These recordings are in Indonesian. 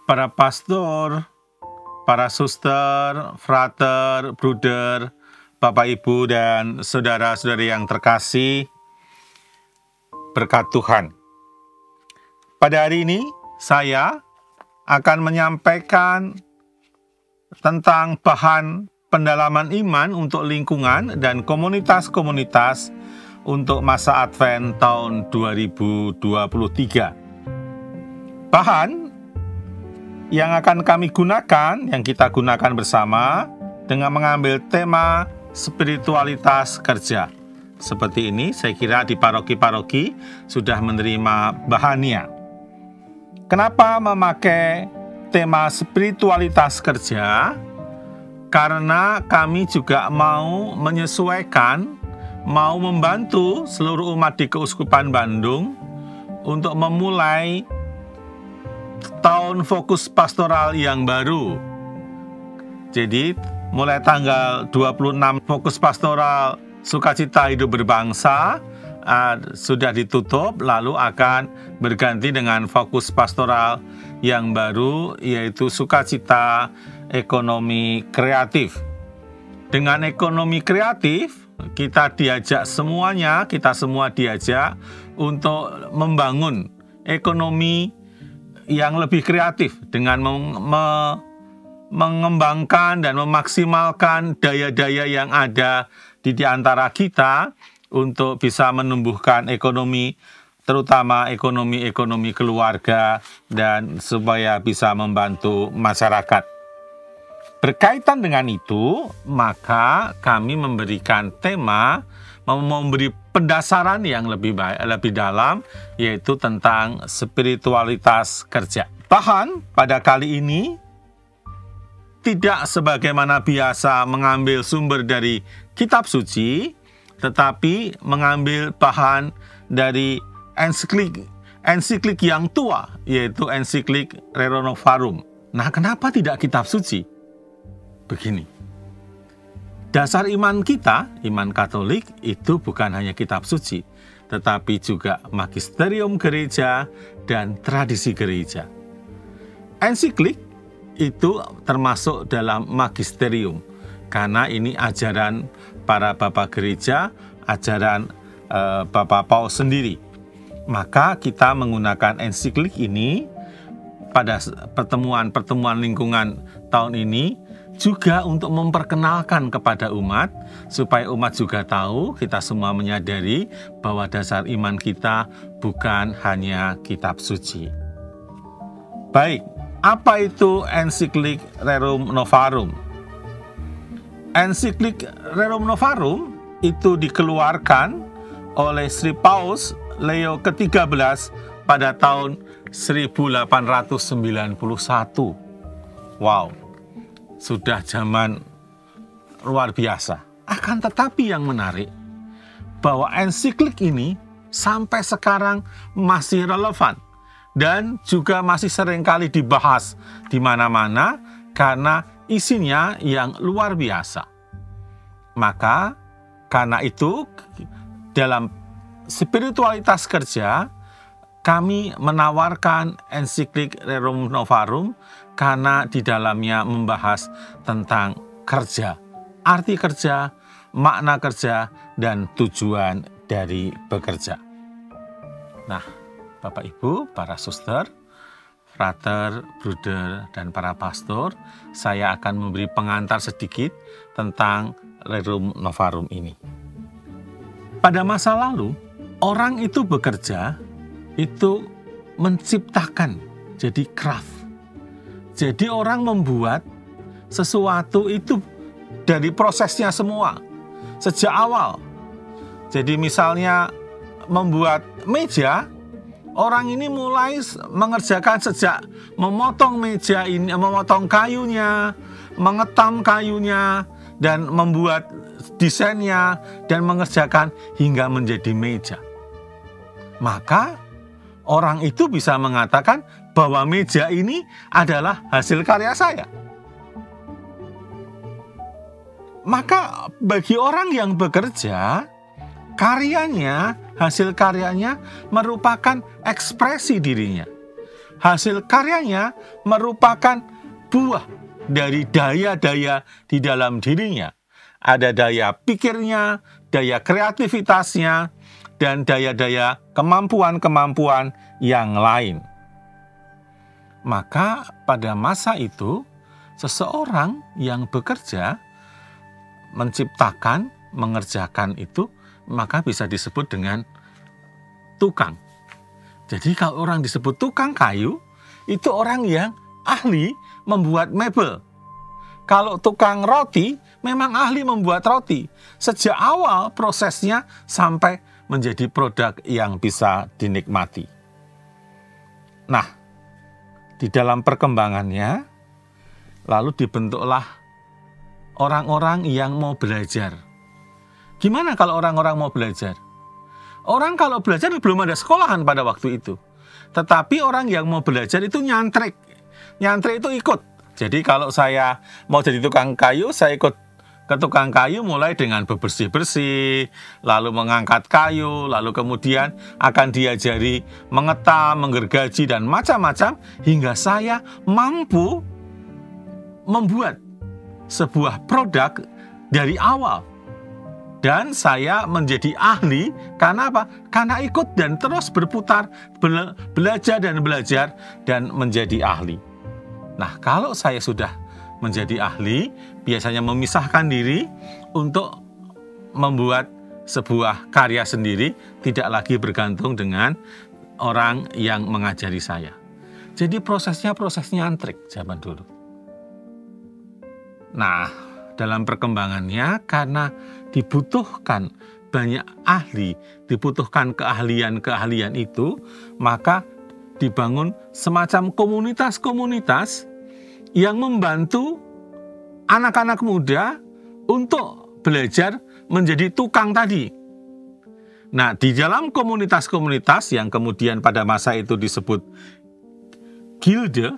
para pastor, para suster, frater, bruder, Bapak Ibu dan saudara-saudari yang terkasih, berkat Tuhan. Pada hari ini saya akan menyampaikan tentang bahan pendalaman iman untuk lingkungan dan komunitas-komunitas untuk masa Advent tahun 2023. Bahan yang akan kami gunakan, yang kita gunakan bersama dengan mengambil tema spiritualitas kerja. Seperti ini, saya kira di paroki-paroki sudah menerima bahannya. Kenapa memakai tema spiritualitas kerja? Karena kami juga mau menyesuaikan, mau membantu seluruh umat di Keuskupan Bandung untuk memulai tahun fokus pastoral yang baru. Jadi, mulai tanggal 26 fokus pastoral Sukacita Hidup Berbangsa sudah ditutup, lalu akan berganti dengan fokus pastoral yang baru, yaitu Sukacita Ekonomi Kreatif. Dengan ekonomi kreatif, kita semua diajak untuk membangun ekonomi yang lebih kreatif dengan mengembangkan dan memaksimalkan daya-daya yang ada di antara kita untuk bisa menumbuhkan ekonomi, terutama ekonomi keluarga, dan supaya bisa membantu masyarakat. Berkaitan dengan itu, maka kami memberikan tema, memberi pendasaran yang lebih dalam, yaitu tentang spiritualitas kerja. Bahan pada kali ini tidak sebagaimana biasa mengambil sumber dari kitab suci, tetapi mengambil bahan dari ensiklik yang tua, yaitu ensiklik Rerum Novarum. Nah, kenapa tidak kitab suci? Begini. Dasar iman kita, iman Katolik, itu bukan hanya kitab suci, tetapi juga magisterium gereja dan tradisi gereja. Ensiklik itu termasuk dalam magisterium, karena ini ajaran para bapak gereja, ajaran Bapak Paus sendiri. Maka kita menggunakan ensiklik ini pada pertemuan lingkungan tahun ini, juga untuk memperkenalkan kepada umat, supaya umat juga tahu, kita semua menyadari bahwa dasar iman kita bukan hanya kitab suci. Baik, apa itu ensiklik Rerum Novarum? Ensiklik Rerum Novarum itu dikeluarkan oleh Sri Paus Leo ke-13 pada tahun 1891. Wow! Sudah zaman luar biasa. Akan tetapi yang menarik, bahwa ensiklik ini sampai sekarang masih relevan dan juga masih seringkali dibahas di mana-mana karena isinya yang luar biasa. Maka karena itu dalam spiritualitas kerja kami menawarkan ensiklik Rerum Novarum karena di dalamnya membahas tentang kerja, arti kerja, makna kerja, dan tujuan dari bekerja. Nah, Bapak Ibu, para suster, frater, bruder, dan para pastor, saya akan memberi pengantar sedikit tentang Rerum Novarum ini. Pada masa lalu, orang itu bekerja, itu menciptakan, jadi craft. Jadi orang membuat sesuatu itu dari prosesnya semua, sejak awal. Jadi misalnya membuat meja, orang ini mulai mengerjakan sejak memotong meja ini, memotong kayunya, mengetam kayunya, dan membuat desainnya, dan mengerjakan hingga menjadi meja. Maka orang itu bisa mengatakan bahwa meja ini adalah hasil karya saya. Maka bagi orang yang bekerja, karyanya, hasil karyanya merupakan ekspresi dirinya. hasil karyanya merupakan buah dari daya-daya di dalam dirinya. Ada daya pikirnya, daya kreativitasnya, dan daya-daya kemampuan-kemampuan yang lain. Maka pada masa itu, seseorang yang bekerja, menciptakan, mengerjakan itu, maka bisa disebut dengan tukang. Jadi kalau orang disebut tukang kayu, itu orang yang ahli membuat mebel. Kalau tukang roti, memang ahli membuat roti. Sejak awal prosesnya sampai menjadi produk yang bisa dinikmati. Nah, di dalam perkembangannya, lalu dibentuklah orang-orang yang mau belajar. Gimana kalau orang-orang mau belajar? Orang kalau belajar belum ada sekolahan pada waktu itu. Tetapi orang yang mau belajar itu nyantrik. Nyantrik itu ikut. Jadi kalau saya mau jadi tukang kayu, saya ikut ke tukang kayu mulai dengan bebersih-bersih, lalu mengangkat kayu, lalu kemudian akan diajari mengetam, menggergaji, dan macam-macam, hingga saya mampu membuat sebuah produk dari awal. Dan saya menjadi ahli, karena apa? Karena ikut dan terus berputar, belajar dan menjadi ahli. Nah, kalau saya sudah menjadi ahli, biasanya memisahkan diri untuk membuat sebuah karya sendiri, tidak lagi bergantung dengan orang yang mengajari saya. Jadi prosesnya proses nyantrik zaman dulu. Nah, dalam perkembangannya, karena dibutuhkan banyak ahli, dibutuhkan keahlian-keahlian itu, maka dibangun semacam komunitas-komunitas yang membantu anak-anak muda untuk belajar menjadi tukang tadi. Nah, di dalam komunitas-komunitas yang kemudian pada masa itu disebut gilde.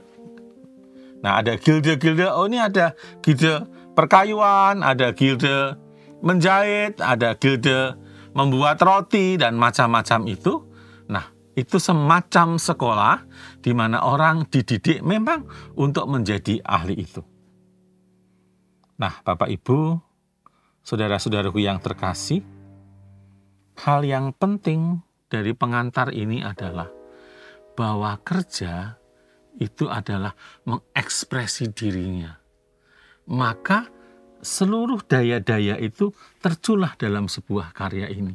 Nah, ada gilde-gilde, ini ada gilde perkayuan, ada gilde menjahit, ada gilde membuat roti, dan macam-macam itu. Nah, itu semacam sekolah di mana orang dididik memang untuk menjadi ahli itu. Nah, Bapak Ibu, saudara-saudaraku yang terkasih, hal yang penting dari pengantar ini adalah bahwa kerja itu adalah mengekspresi dirinya. Maka seluruh daya-daya itu terculah dalam sebuah karya ini.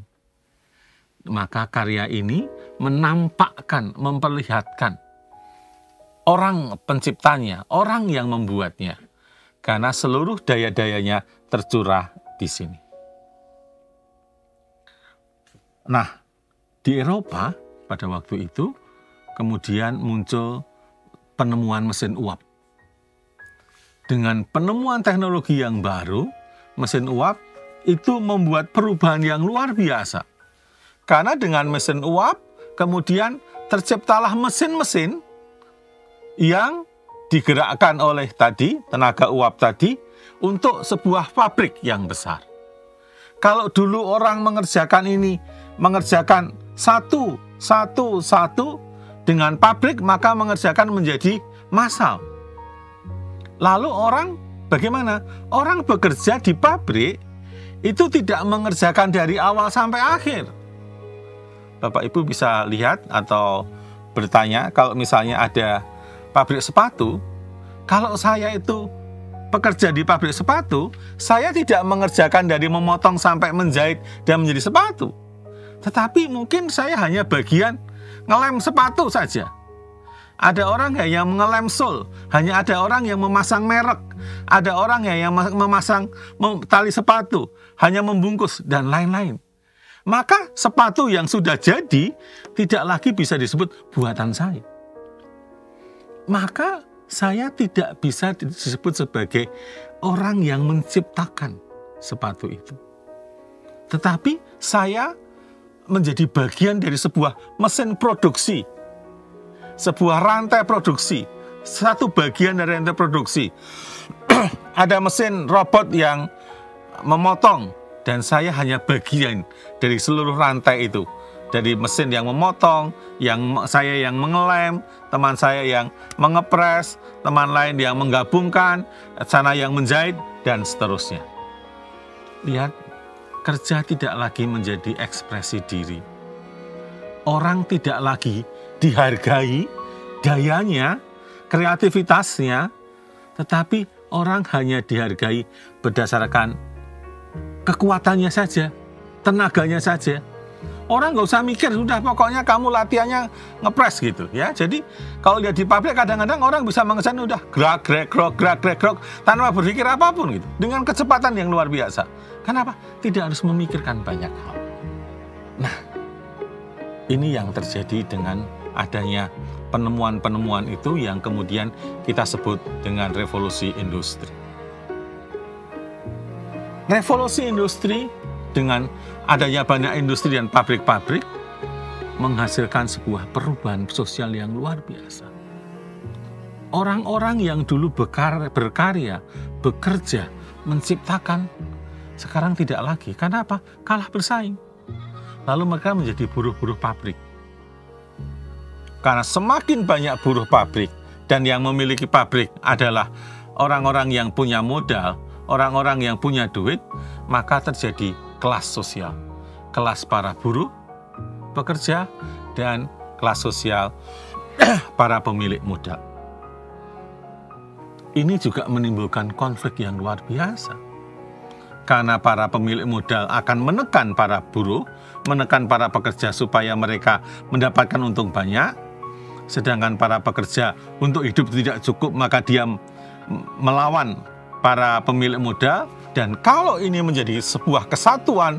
Maka karya ini menampakkan, memperlihatkan orang penciptanya, orang yang membuatnya. Karena seluruh daya-dayanya tercurah di sini. Nah, di Eropa pada waktu itu kemudian muncul penemuan mesin uap. Dengan penemuan teknologi yang baru, mesin uap itu membuat perubahan yang luar biasa. Karena dengan mesin uap, kemudian terciptalah mesin-mesin yang digerakkan oleh tadi, tenaga uap tadi, untuk sebuah pabrik yang besar. Kalau dulu orang mengerjakan satu, dengan pabrik, maka mengerjakan menjadi massal. Lalu orang bagaimana? Orang bekerja di pabrik itu tidak mengerjakan dari awal sampai akhir. Bapak Ibu bisa lihat atau bertanya, kalau misalnya ada pabrik sepatu, kalau saya itu pekerja di pabrik sepatu, saya tidak mengerjakan dari memotong sampai menjahit dan menjadi sepatu. Tetapi mungkin saya hanya bagian ngelem sepatu saja. Ada orang yang mengelem sol, hanya ada orang yang memasang merek, ada orang yang memasang tali sepatu, hanya membungkus, dan lain-lain. Maka sepatu yang sudah jadi tidak lagi bisa disebut buatan saya. Maka saya tidak bisa disebut sebagai orang yang menciptakan sepatu itu. Tetapi saya menjadi bagian dari sebuah mesin produksi, sebuah rantai produksi, satu bagian dari rantai produksi. Ada mesin robot yang memotong, dan saya hanya bagian dari seluruh rantai itu. dari mesin yang memotong, saya yang mengelem, teman saya yang mengepres, teman lain yang menggabungkan, sana yang menjahit, dan seterusnya. Lihat, kerja tidak lagi menjadi ekspresi diri. Orang tidak lagi dihargai dayanya, kreativitasnya, tetapi orang hanya dihargai berdasarkan kekuatannya saja, tenaganya saja. Orang nggak usah mikir, sudah pokoknya kamu latihannya ngepres gitu ya. Jadi kalau lihat di pabrik kadang-kadang orang bisa mengesan udah gerak gerak tanpa berpikir apapun gitu, dengan kecepatan yang luar biasa. Kenapa? Tidak harus memikirkan banyak hal. Nah, ini yang terjadi dengan adanya penemuan-penemuan itu yang kemudian kita sebut dengan revolusi industri. Revolusi industri dengan adanya banyak industri dan pabrik-pabrik menghasilkan sebuah perubahan sosial yang luar biasa. Orang-orang yang dulu berkarya, bekerja, menciptakan, sekarang tidak lagi. Karena apa? Kalah bersaing. Lalu mereka menjadi buruh-buruh pabrik. Karena semakin banyak buruh pabrik dan yang memiliki pabrik adalah orang-orang yang punya modal, orang-orang yang punya duit, maka terjadi kelas sosial, kelas para buruh, pekerja, dan kelas sosial para pemilik modal. Ini juga menimbulkan konflik yang luar biasa. Karena para pemilik modal akan menekan para buruh, menekan para pekerja supaya mereka mendapatkan untung banyak, sedangkan para pekerja untuk hidup tidak cukup, maka dia melawan para pemilik modal. Dan kalau ini menjadi sebuah kesatuan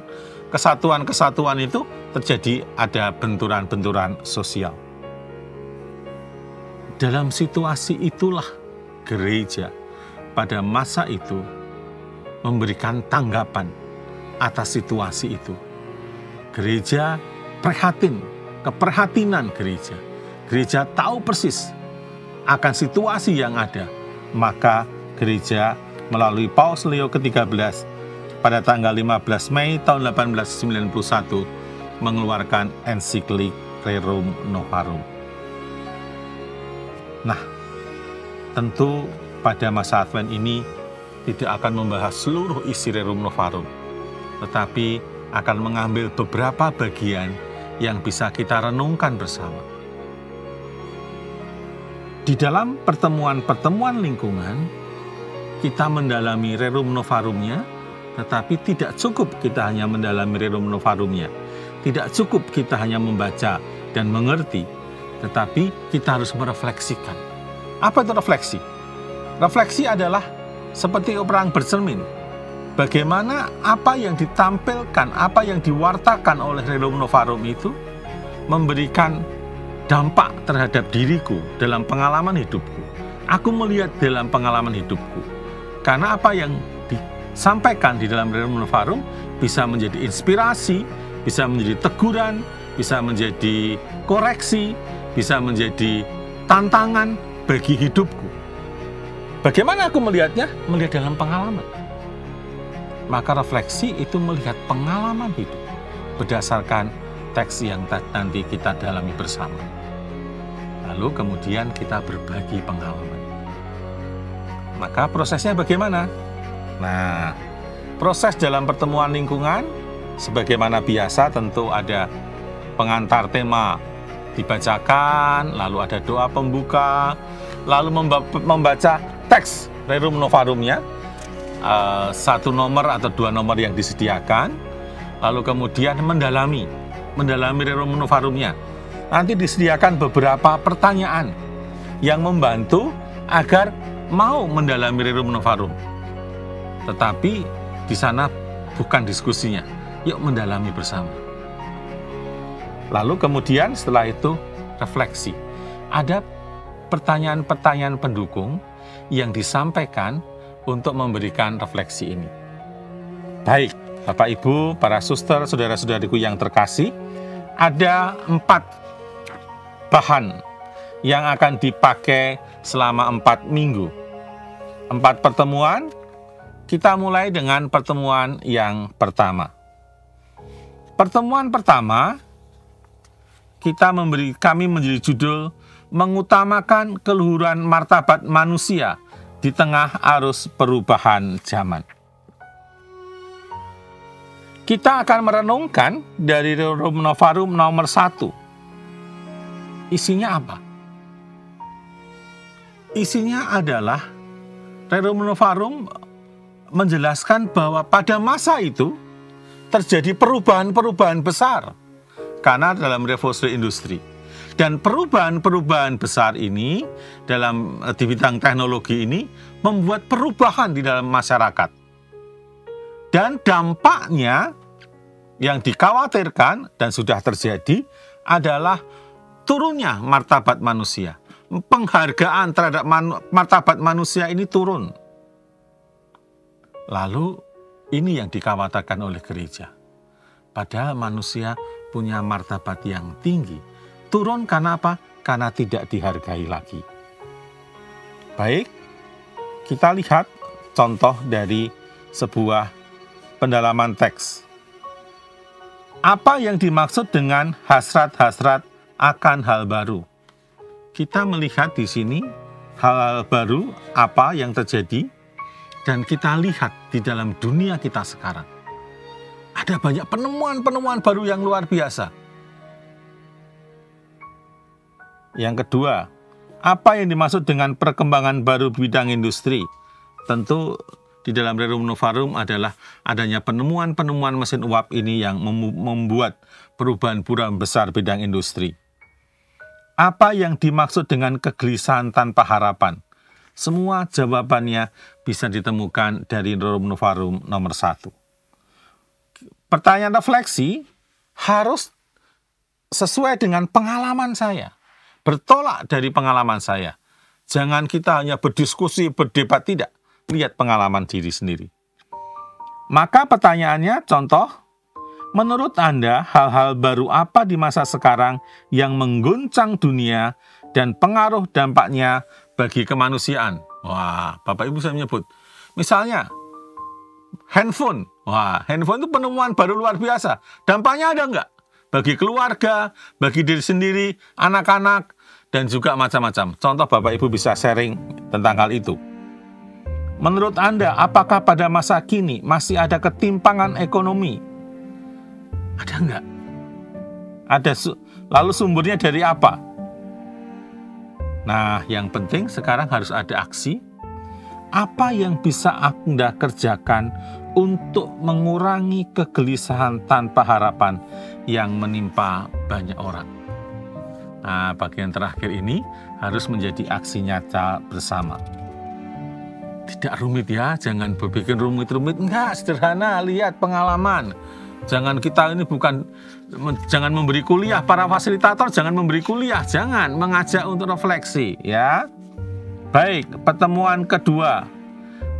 itu terjadi ada benturan-benturan sosial. Dalam situasi itulah gereja pada masa itu memberikan tanggapan atas situasi itu. Gereja prihatin, keprihatinan gereja. Gereja tahu persis akan situasi yang ada. Maka gereja melalui Paus Leo ke-13 pada tanggal 15 Mei tahun 1891 mengeluarkan ensiklik Rerum Novarum. Nah, tentu pada masa Advent ini tidak akan membahas seluruh isi Rerum Novarum, tetapi akan mengambil beberapa bagian yang bisa kita renungkan bersama. Di dalam pertemuan-pertemuan lingkungan, kita mendalami Rerum Novarumnya, tetapi tidak cukup kita hanya mendalami Rerum Novarumnya. Tidak cukup kita hanya membaca dan mengerti, tetapi kita harus merefleksikan. Apa itu refleksi? Refleksi adalah seperti orang bercermin. Bagaimana apa yang ditampilkan, apa yang diwartakan oleh Rerum Novarum itu memberikan dampak terhadap diriku dalam pengalaman hidupku. Aku melihat dalam pengalaman hidupku. Karena apa yang disampaikan di dalam Rerum Novarum bisa menjadi inspirasi, bisa menjadi teguran, bisa menjadi koreksi, bisa menjadi tantangan bagi hidupku. Bagaimana aku melihatnya? Melihat dalam pengalaman. Maka refleksi itu melihat pengalaman hidup berdasarkan teks yang nanti kita dalami bersama. Lalu kemudian kita berbagi pengalaman. Maka prosesnya bagaimana? Nah, proses dalam pertemuan lingkungan, sebagaimana biasa tentu ada pengantar tema dibacakan, lalu ada doa pembuka, lalu membaca teks Rerum Novarumnya, satu nomor atau dua nomor yang disediakan, lalu kemudian mendalami Rerum Novarumnya. Nanti disediakan beberapa pertanyaan yang membantu agar mau mendalami Rerum Novarum. Tetapi di sana bukan diskusinya, yuk mendalami bersama. Lalu kemudian setelah itu refleksi. Ada pertanyaan-pertanyaan pendukung yang disampaikan untuk memberikan refleksi ini. Baik, Bapak Ibu, para suster, saudara-saudariku yang terkasih, ada 4 bahan yang akan dipakai selama 4 minggu. 4 pertemuan, kita mulai dengan pertemuan yang pertama. Pertemuan pertama kami menjadi judul mengutamakan keluhuran martabat manusia di tengah arus perubahan zaman. Kita akan merenungkan dari Rerum Novarum nomor 1. Isinya apa? Isinya adalah Rerum Novarum menjelaskan bahwa pada masa itu terjadi perubahan-perubahan besar karena dalam revolusi industri. Dan perubahan-perubahan besar ini di bidang teknologi ini membuat perubahan di dalam masyarakat. Dan dampaknya yang dikhawatirkan dan sudah terjadi adalah turunnya martabat manusia. Penghargaan terhadap martabat manusia ini turun. Lalu ini yang dikhawatirkan oleh gereja. Padahal manusia punya martabat yang tinggi. Turun karena apa? Karena tidak dihargai lagi. Baik, kita lihat contoh dari sebuah pendalaman teks. Apa yang dimaksud dengan hasrat-hasrat akan hal baru? Kita melihat di sini hal-hal baru apa yang terjadi dan kita lihat di dalam dunia kita sekarang. Ada banyak penemuan-penemuan baru yang luar biasa. Yang kedua, apa yang dimaksud dengan perkembangan baru bidang industri? Tentu di dalam Rerum Novarum adalah adanya penemuan-penemuan mesin uap ini yang membuat perubahan-perubahan besar bidang industri. Apa yang dimaksud dengan kegelisahan tanpa harapan? Semua jawabannya bisa ditemukan dari Rerum Novarum nomor 1. Pertanyaan refleksi harus sesuai dengan pengalaman saya. Bertolak dari pengalaman saya. Jangan kita hanya berdiskusi, berdebat, tidak. Lihat pengalaman diri sendiri. Maka pertanyaannya, contoh, menurut Anda hal-hal baru apa di masa sekarang yang mengguncang dunia dan pengaruh dampaknya bagi kemanusiaan? Wah, Bapak Ibu saya menyebut. Misalnya, handphone. Wah, handphone itu penemuan baru luar biasa. Dampaknya ada nggak? Bagi keluarga, bagi diri sendiri, anak-anak, dan juga macam-macam. Contoh Bapak Ibu bisa sharing tentang hal itu. Menurut Anda, apakah pada masa kini masih ada ketimpangan ekonomi? Ada nggak? Lalu sumbernya dari apa? Nah, yang penting sekarang harus ada aksi. Apa yang bisa Anda kerjakan untuk mengurangi kegelisahan tanpa harapan yang menimpa banyak orang? Nah, bagian terakhir ini harus menjadi aksi nyata bersama. Tidak rumit ya, jangan berpikir rumit-rumit. Enggak, sederhana, lihat pengalaman. Jangan kita ini jangan memberi kuliah, para fasilitator jangan memberi kuliah, jangan mengajak untuk refleksi ya. Baik, pertemuan kedua.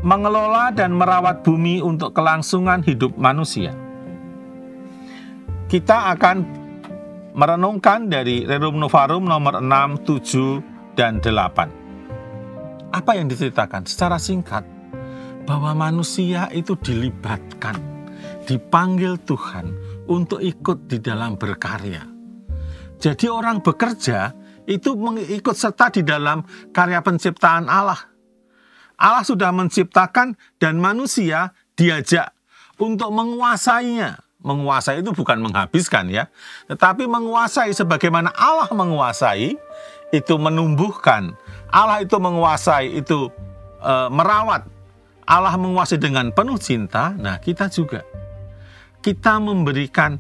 Mengelola dan merawat bumi untuk kelangsungan hidup manusia. Kita akan merenungkan dari Rerum Novarum nomor 6, 7, dan 8. Apa yang diceritakan? Secara singkat, bahwa manusia itu dilibatkan, dipanggil Tuhan untuk ikut di dalam berkarya. Jadi orang bekerja itu mengikut serta di dalam karya penciptaan Allah. Allah sudah menciptakan dan manusia diajak untuk menguasainya. Menguasai itu bukan menghabiskan ya, tetapi menguasai sebagaimana Allah menguasai, itu menumbuhkan. Allah itu menguasai, itu merawat. Allah menguasai dengan penuh cinta. Nah, kita juga. Kita memberikan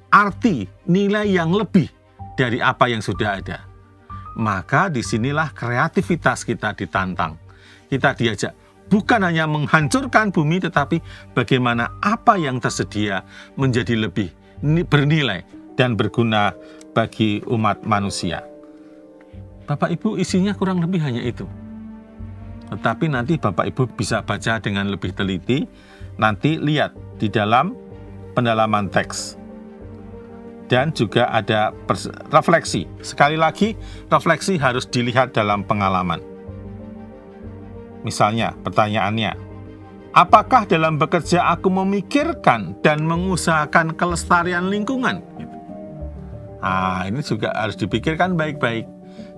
arti, nilai yang lebih dari apa yang sudah ada. Maka disinilah kreativitas kita ditantang. Kita diajak. Bukan hanya menghancurkan bumi, tetapi bagaimana apa yang tersedia menjadi lebih bernilai dan berguna bagi umat manusia. Bapak Ibu, isinya kurang lebih hanya itu. Tetapi nanti Bapak Ibu bisa baca dengan lebih teliti. Nanti lihat di dalam pendalaman teks. Dan juga ada refleksi. Sekali lagi, refleksi harus dilihat dalam pengalaman. Misalnya, pertanyaannya, apakah dalam bekerja aku memikirkan dan mengusahakan kelestarian lingkungan? Nah, ini juga harus dipikirkan baik-baik.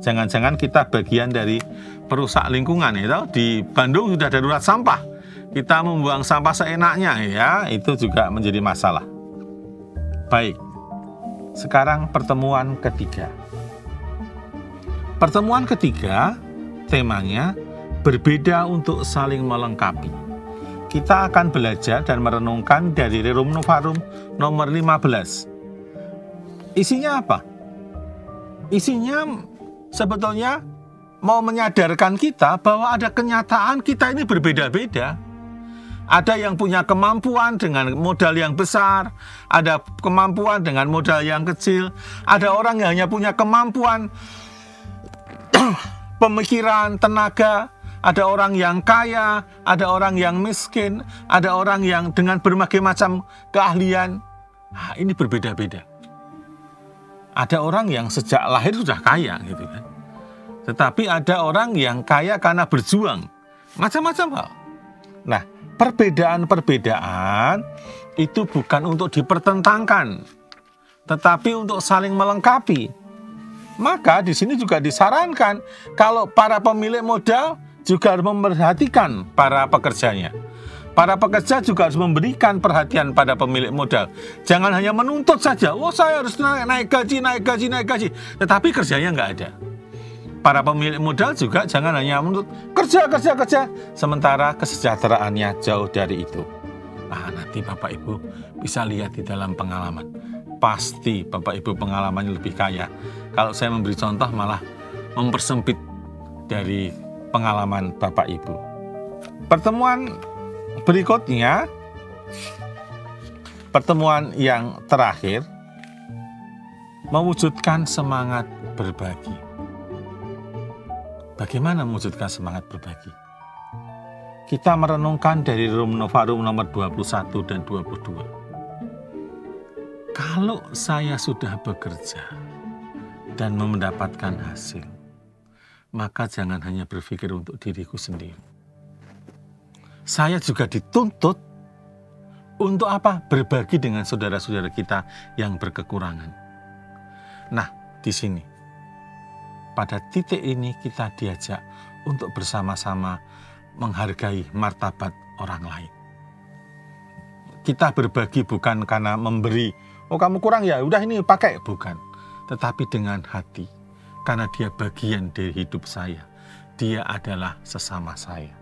Jangan-jangan kita bagian dari perusak lingkungan ya. Di Bandung sudah darurat sampah. Kita membuang sampah seenaknya ya, itu juga menjadi masalah. Baik. Sekarang pertemuan ketiga. Pertemuan ketiga temanya berbeda untuk saling melengkapi. Kita akan belajar dan merenungkan dari Rerum Novarum nomor 15. Isinya apa? Isinya sebetulnya mau menyadarkan kita bahwa ada kenyataan kita ini berbeda-beda. Ada yang punya kemampuan dengan modal yang besar, ada kemampuan dengan modal yang kecil, ada orang yang hanya punya kemampuan pemikiran, tenaga, ada orang yang kaya, ada orang yang miskin, ada orang yang dengan berbagai macam keahlian. Nah, ini berbeda-beda. Ada orang yang sejak lahir sudah kaya gitu kan. Tetapi ada orang yang kaya karena berjuang. Macam-macam hal. Nah, perbedaan-perbedaan itu bukan untuk dipertentangkan, tetapi untuk saling melengkapi. Maka di sini juga disarankan kalau para pemilik modal juga harus memperhatikan para pekerjanya. Para pekerja juga harus memberikan perhatian pada pemilik modal. Jangan hanya menuntut saja, oh saya harus naik gaji. Tetapi kerjanya nggak ada. Para pemilik modal juga jangan hanya menuntut kerja. Sementara kesejahteraannya jauh dari itu. Nah, nanti Bapak Ibu bisa lihat di dalam pengalaman. Pasti Bapak Ibu pengalamannya lebih kaya. Kalau saya memberi contoh malah mempersempit dari pengalaman Bapak Ibu. Pertemuan berikutnya, pertemuan yang terakhir, mewujudkan semangat berbagi. Bagaimana mewujudkan semangat berbagi? Kita merenungkan dari Rerum Novarum nomor 21 dan 22. Kalau saya sudah bekerja dan mendapatkan hasil, maka jangan hanya berpikir untuk diriku sendiri. Saya juga dituntut untuk apa? Berbagi dengan saudara-saudara kita yang berkekurangan. Nah, di sini, pada titik ini kita diajak untuk bersama-sama menghargai martabat orang lain. Kita berbagi bukan karena memberi, oh kamu kurang ya, udah ini pakai, bukan. Tetapi dengan hati, karena dia bagian dari hidup saya. Dia adalah sesama saya.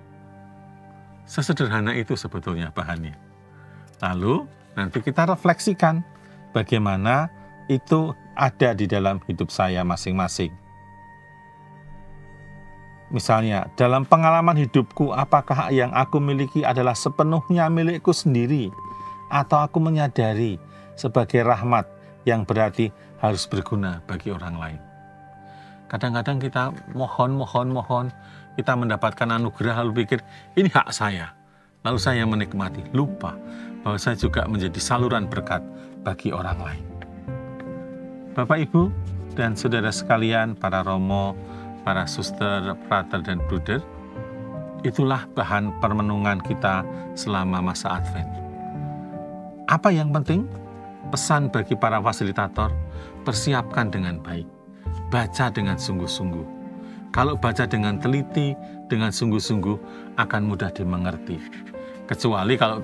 Sesederhana itu sebetulnya bahannya. Lalu nanti kita refleksikan bagaimana itu ada di dalam hidup saya masing-masing. Misalnya, dalam pengalaman hidupku, apakah yang aku miliki adalah sepenuhnya milikku sendiri? Atau aku menyadari sebagai rahmat yang berarti harus berguna bagi orang lain? Kadang-kadang kita mohon, kita mendapatkan anugerah lalu pikir, ini hak saya. Lalu saya menikmati, lupa bahwa saya juga menjadi saluran berkat bagi orang lain. Bapak, Ibu, dan saudara sekalian, para romo, para suster, frater, dan bruder, itulah bahan permenungan kita selama masa Advent. Apa yang penting? Pesan bagi para fasilitator, persiapkan dengan baik. Baca dengan sungguh-sungguh. Kalau baca dengan teliti, dengan sungguh-sungguh, akan mudah dimengerti. Kecuali kalau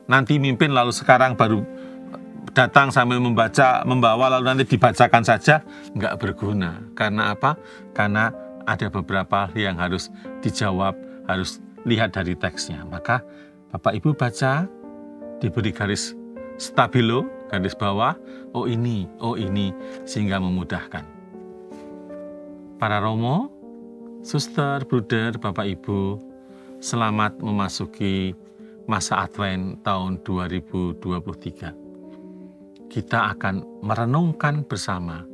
nanti mimpin lalu sekarang baru datang sambil membawa lalu nanti dibacakan saja, nggak berguna. Karena apa? Karena ada beberapa hal yang harus dijawab, harus lihat dari teksnya. Maka Bapak Ibu baca, diberi garis stabilo, garis bawah, oh ini, sehingga memudahkan. Para romo, suster, bruder, Bapak Ibu, selamat memasuki masa Advent tahun 2023. Kita akan merenungkan bersama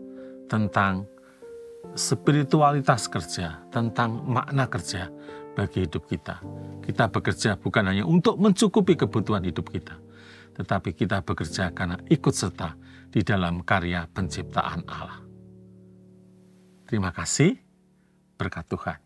tentang spiritualitas kerja, tentang makna kerja bagi hidup kita. Kita bekerja bukan hanya untuk mencukupi kebutuhan hidup kita, tetapi kita bekerja karena ikut serta di dalam karya penciptaan Allah. Terima kasih, berkat Tuhan.